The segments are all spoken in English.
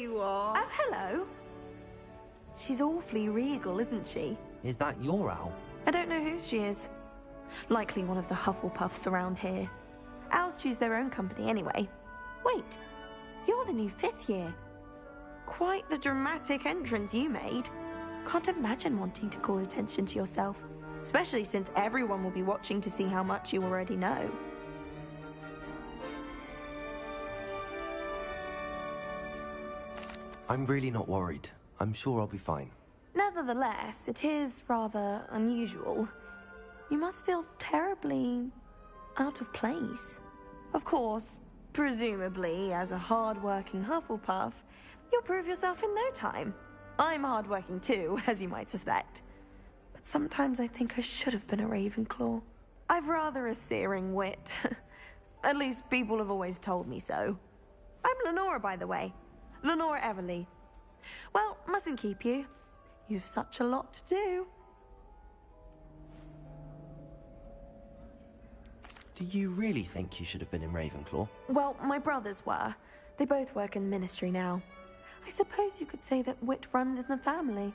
you are. Oh, hello. She's awfully regal, isn't she? Is that your owl? I don't know who she is. Likely one of the Hufflepuffs around here. Owls choose their own company anyway. Wait, you're the new 5th year. Quite the dramatic entrance you made. Can't imagine wanting to call attention to yourself, especially since everyone will be watching to see how much you already know. I'm really not worried. I'm sure I'll be fine. Nevertheless, it is rather unusual. You must feel terribly out of place. Of course, presumably, as a hard-working Hufflepuff, you'll prove yourself in no time. I'm hard-working too, as you might suspect. But sometimes I think I should have been a Ravenclaw. I've rather a searing wit. At least people have always told me so. I'm Lenora, by the way. Lenora Everly. Well, mustn't keep you. You've such a lot to do. Do you really think you should have been in Ravenclaw? Well, my brothers were. They both work in the ministry now. I suppose you could say that wit runs in the family.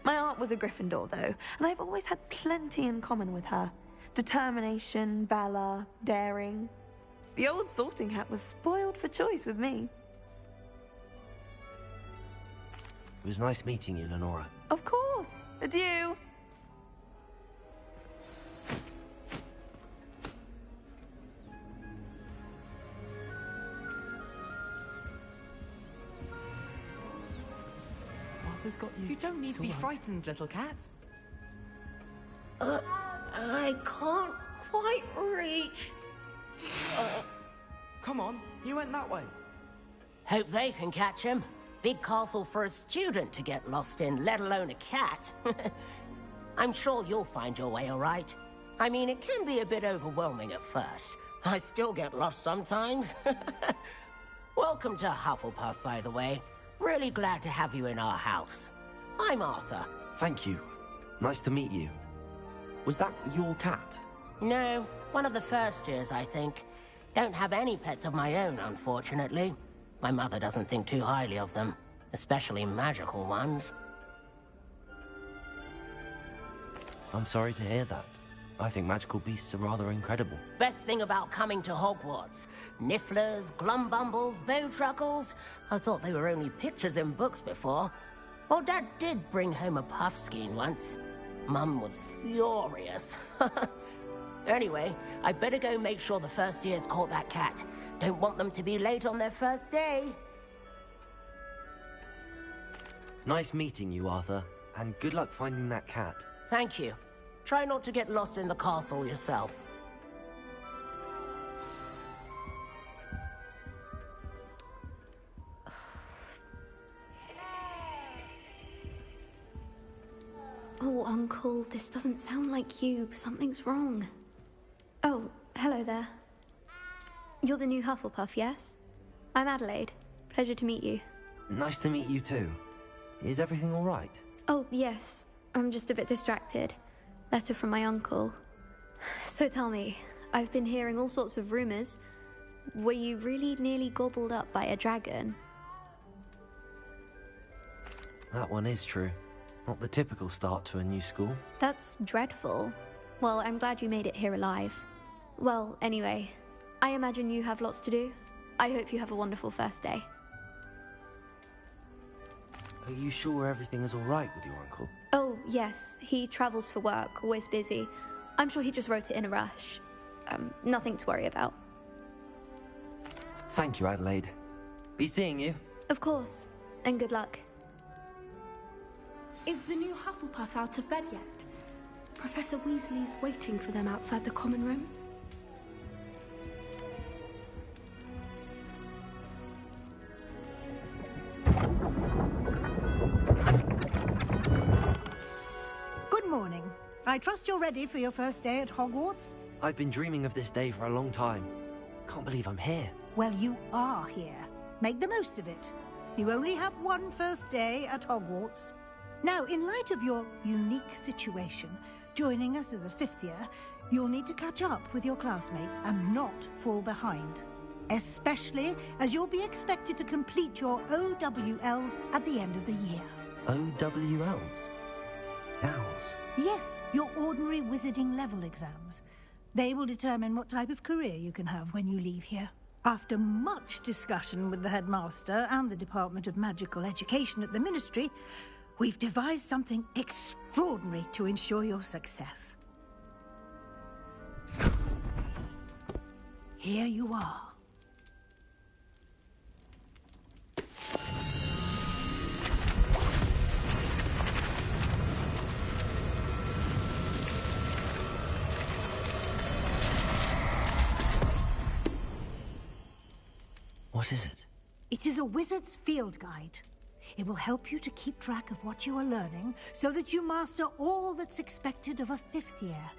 My aunt was a Gryffindor, though, and I've always had plenty in common with her. Determination, valor, daring. The old sorting hat was spoiled for choice with me. It was nice meeting you, Lenora. Of course. Adieu. Arthur's got you. You don't need to be frightened, little cat. I can't quite reach. Come on, you went that way. Hope they can catch him. Big castle for a student to get lost in, let alone a cat. I'm sure you'll find your way all right. I mean, it can be a bit overwhelming at first. I still get lost sometimes. Welcome to Hufflepuff, by the way. Really glad to have you in our house. I'm Arthur. Thank you. Nice to meet you. Was that your cat? No, one of the first years, I think. Don't have any pets of my own, unfortunately. My mother doesn't think too highly of them, especially magical ones. I'm sorry to hear that. I think magical beasts are rather incredible. Best thing about coming to Hogwarts. Nifflers, glumbumbles, bowtruckles. I thought they were only pictures in books before. Well, Dad did bring home a puffskein once. Mum was furious. Anyway, I better go make sure the first years caught that cat. Don't want them to be late on their first day. Nice meeting you, Arthur. And good luck finding that cat. Thank you. Try not to get lost in the castle yourself. Oh, Uncle, this doesn't sound like you. Something's wrong. Oh, hello there. You're the new Hufflepuff, yes? I'm Adelaide. Pleasure to meet you. Nice to meet you too. Is everything all right? Oh, yes. I'm just a bit distracted. Letter from my uncle. So tell me, I've been hearing all sorts of rumors. Were you really nearly gobbled up by a dragon? That one is true. Not the typical start to a new school. That's dreadful. Well, I'm glad you made it here alive. Well, anyway, I imagine you have lots to do. I hope you have a wonderful first day. Are you sure everything is all right with your uncle? Oh, yes. He travels for work, always busy. I'm sure he just wrote it in a rush. Nothing to worry about. Thank you, Adelaide. Be seeing you. Of course. And good luck. Is the new Hufflepuff out of bed yet? Professor Weasley's waiting for them outside the common room. Good morning. I trust you're ready for your first day at Hogwarts? I've been dreaming of this day for a long time. Can't believe I'm here. Well, you are here. Make the most of it. You only have one first day at Hogwarts. Now, in light of your unique situation, joining us as a 5th year, you'll need to catch up with your classmates and not fall behind. especially as you'll be expected to complete your OWLs at the end of the year. OWLs? Owls? Yes, your ordinary wizarding level exams. They will determine what type of career you can have when you leave here. After much discussion with the headmaster and the Department of Magical Education at the Ministry, we've devised something extraordinary to ensure your success. Here you are. What is it? It is a wizard's field guide. It will help you to keep track of what you are learning so that you master all that's expected of a 5th year.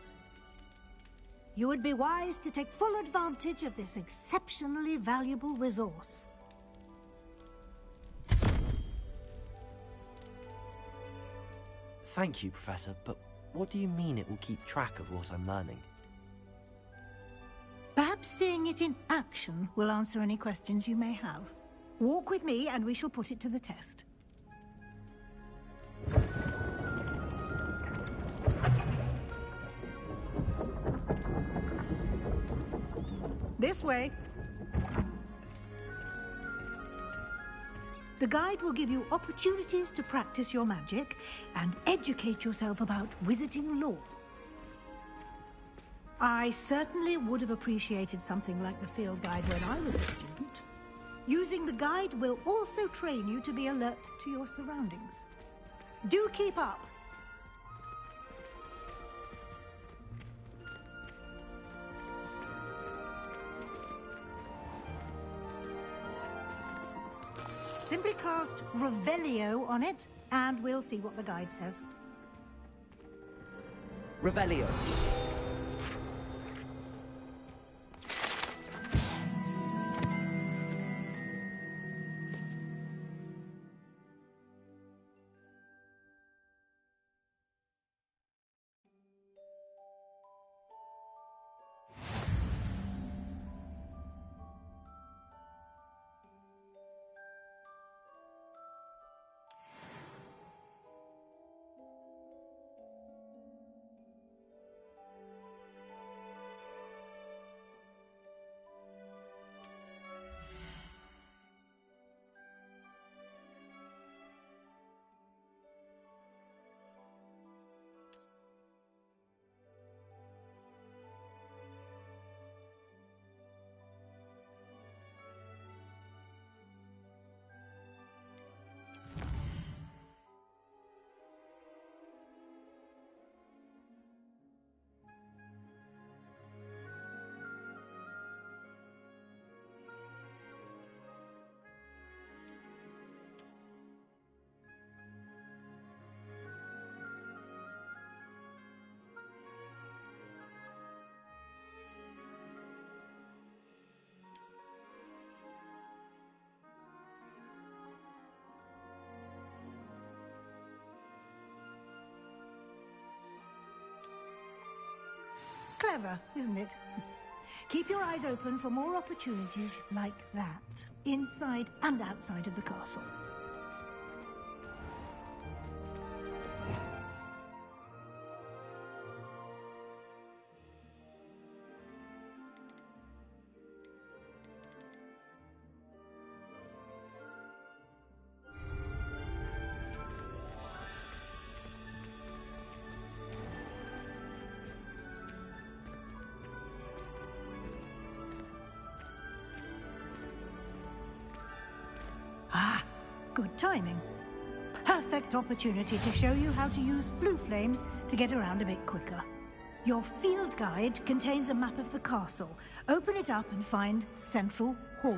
You would be wise to take full advantage of this exceptionally valuable resource. Thank you, Professor, but what do you mean it will keep track of what I'm learning? Perhaps seeing it in action will answer any questions you may have. Walk with me and we shall put it to the test. This way. The guide will give you opportunities to practice your magic and educate yourself about wizarding lore. I certainly would have appreciated something like the field guide when I was a student. Using the guide will also train you to be alert to your surroundings. Do keep up! Simply cast Revelio on it, and we'll see what the guide says. Revelio. Clever, isn't it? Keep your eyes open for more opportunities like that, inside and outside of the castle. Ah, good timing. Perfect opportunity to show you how to use flue flames to get around a bit quicker. Your field guide contains a map of the castle. Open it up and find Central Hall.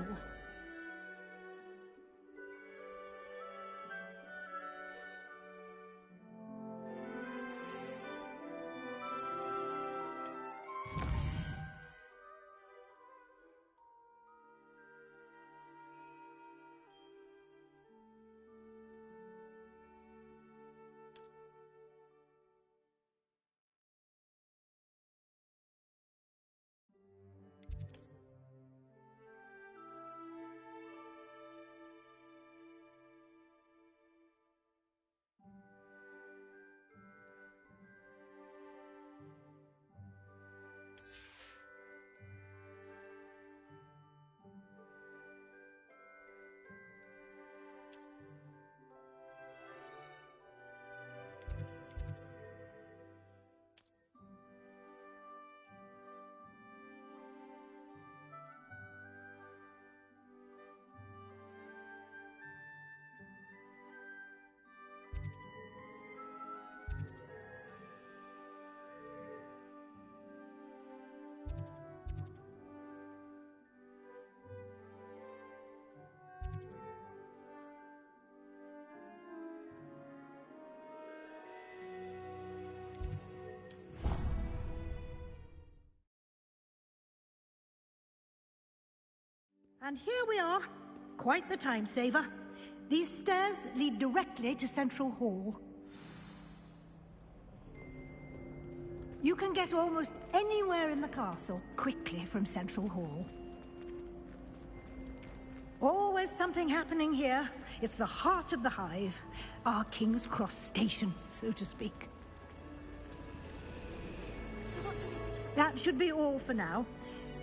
And here we are. Quite the time saver. These stairs lead directly to Central Hall. You can get almost anywhere in the castle quickly from Central Hall. Always something happening here. It's the heart of the Hive. Our King's Cross station, so to speak. That should be all for now.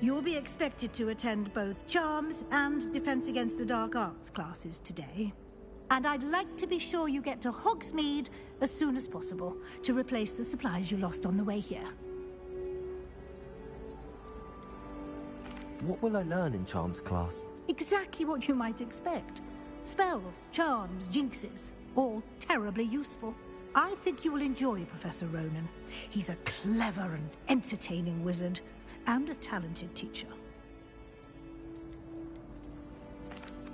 You'll be expected to attend both Charms and Defense Against the Dark Arts classes today. And I'd like to be sure you get to Hogsmeade as soon as possible to replace the supplies you lost on the way here. What will I learn in Charms class? Exactly what you might expect. Spells, charms, jinxes, all terribly useful. I think you will enjoy Professor Ronan. He's a clever and entertaining wizard, and a talented teacher.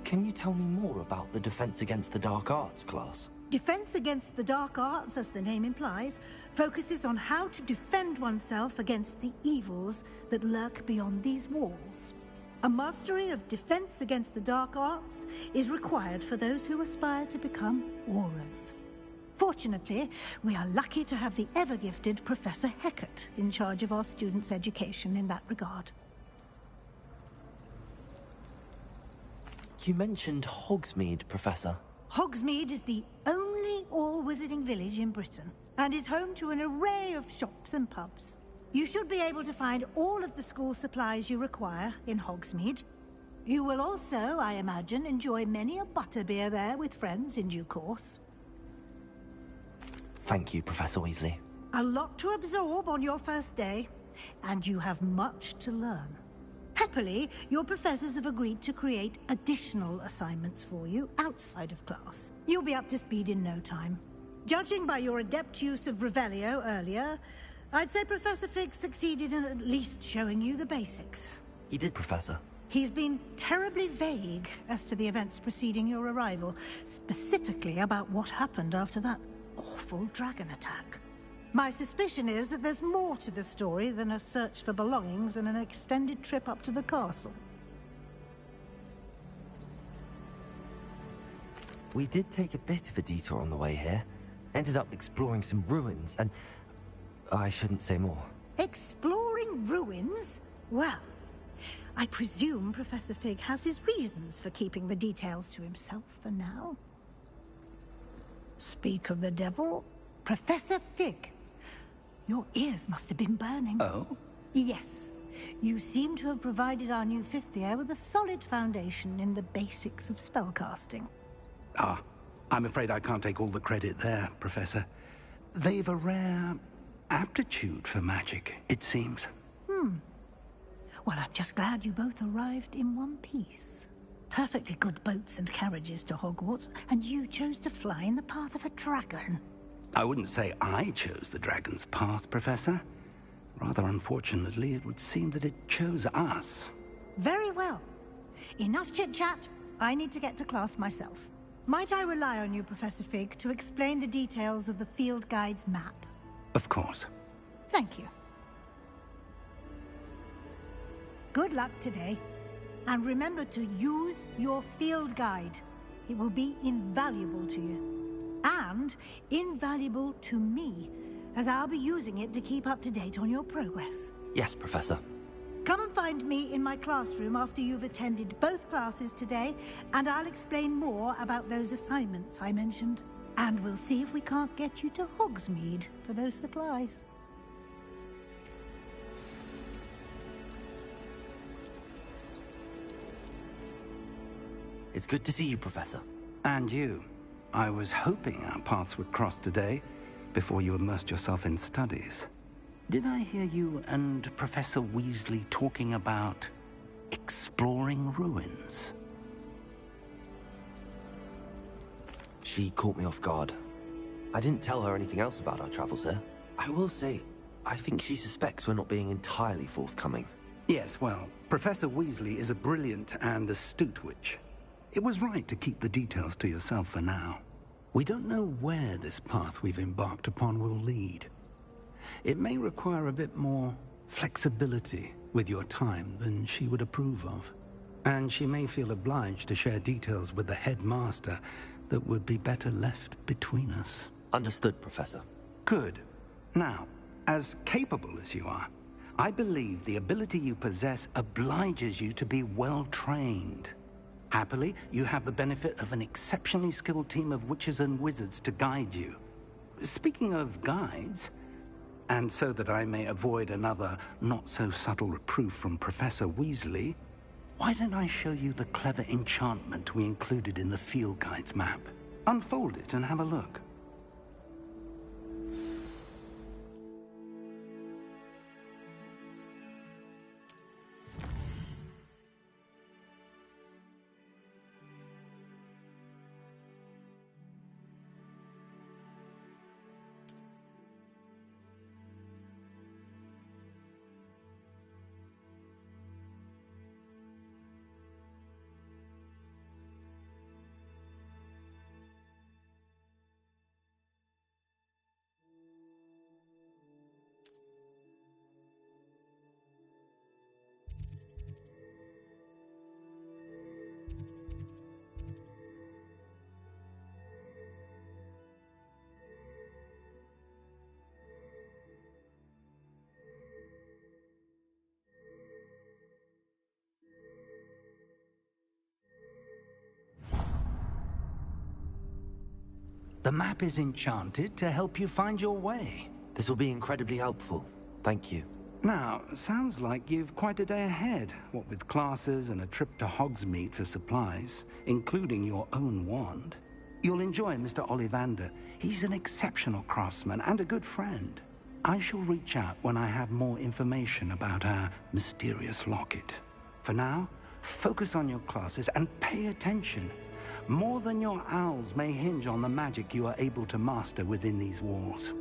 Can you tell me more about the Defense Against the Dark Arts class? Defense Against the Dark Arts, as the name implies, focuses on how to defend oneself against the evils that lurk beyond these walls. A mastery of Defense Against the Dark Arts is required for those who aspire to become Aurors. Fortunately, we are lucky to have the ever-gifted Professor Hecat in charge of our students' education in that regard. You mentioned Hogsmeade, Professor. Hogsmeade is the only all-wizarding village in Britain, and is home to an array of shops and pubs. You should be able to find all of the school supplies you require in Hogsmeade. You will also, I imagine, enjoy many a butterbeer there with friends in due course. Thank you, Professor Weasley. A lot to absorb on your first day, and you have much to learn. Happily, your professors have agreed to create additional assignments for you outside of class. You'll be up to speed in no time. Judging by your adept use of Revelio earlier, I'd say Professor Fig succeeded in at least showing you the basics. He did, Professor. He's been terribly vague as to the events preceding your arrival, specifically about what happened after that awful dragon attack. My suspicion is that there's more to the story than a search for belongings and an extended trip up to the castle. We did take a bit of a detour on the way here. Ended up exploring some ruins, and I shouldn't say more. Exploring ruins? Well, I presume Professor Fig has his reasons for keeping the details to himself for now. Speak of the devil, Professor Fig. Your ears must have been burning. Oh? Yes. You seem to have provided our new fifth year with a solid foundation in the basics of spellcasting. Ah, I'm afraid I can't take all the credit there, Professor. They've a rare aptitude for magic, it seems. Well, I'm just glad you both arrived in one piece. Perfectly good boats and carriages to Hogwarts, and you chose to fly in the path of a dragon. I wouldn't say I chose the dragon's path, Professor. Rather unfortunately, it would seem that it chose us. Very well. Enough chit-chat. I need to get to class myself. Might I rely on you, Professor Fig, to explain the details of the field guide's map? Of course. Thank you. Good luck today. And remember to use your field guide. It will be invaluable to you. And invaluable to me, as I'll be using it to keep up to date on your progress. Yes, Professor. Come and find me in my classroom after you've attended both classes today, and I'll explain more about those assignments I mentioned. And we'll see if we can't get you to Hogsmeade for those supplies. It's good to see you, Professor. And you. I was hoping our paths would cross today, before you immersed yourself in studies. Did I hear you and Professor Weasley talking about exploring ruins? She caught me off guard. I didn't tell her anything else about our travels here. I will say, I think she suspects we're not being entirely forthcoming. Yes, well, Professor Weasley is a brilliant and astute witch. It was right to keep the details to yourself for now. We don't know where this path we've embarked upon will lead. It may require a bit more flexibility with your time than she would approve of. And she may feel obliged to share details with the headmaster that would be better left between us. Understood, Professor. Good. Now, as capable as you are, I believe the ability you possess obliges you to be well-trained. Happily, you have the benefit of an exceptionally skilled team of witches and wizards to guide you. Speaking of guides, and so that I may avoid another not-so-subtle reproof from Professor Weasley, why don't I show you the clever enchantment we included in the field guide's map? Unfold it and have a look. The map is enchanted to help you find your way. This will be incredibly helpful. Thank you. Now, sounds like you've quite a day ahead, what with classes and a trip to Hogsmeade for supplies, including your own wand. You'll enjoy Mr. Ollivander. He's an exceptional craftsman and a good friend. I shall reach out when I have more information about our mysterious locket. For now, focus on your classes and pay attention. More than your owls may hinge on the magic you are able to master within these walls.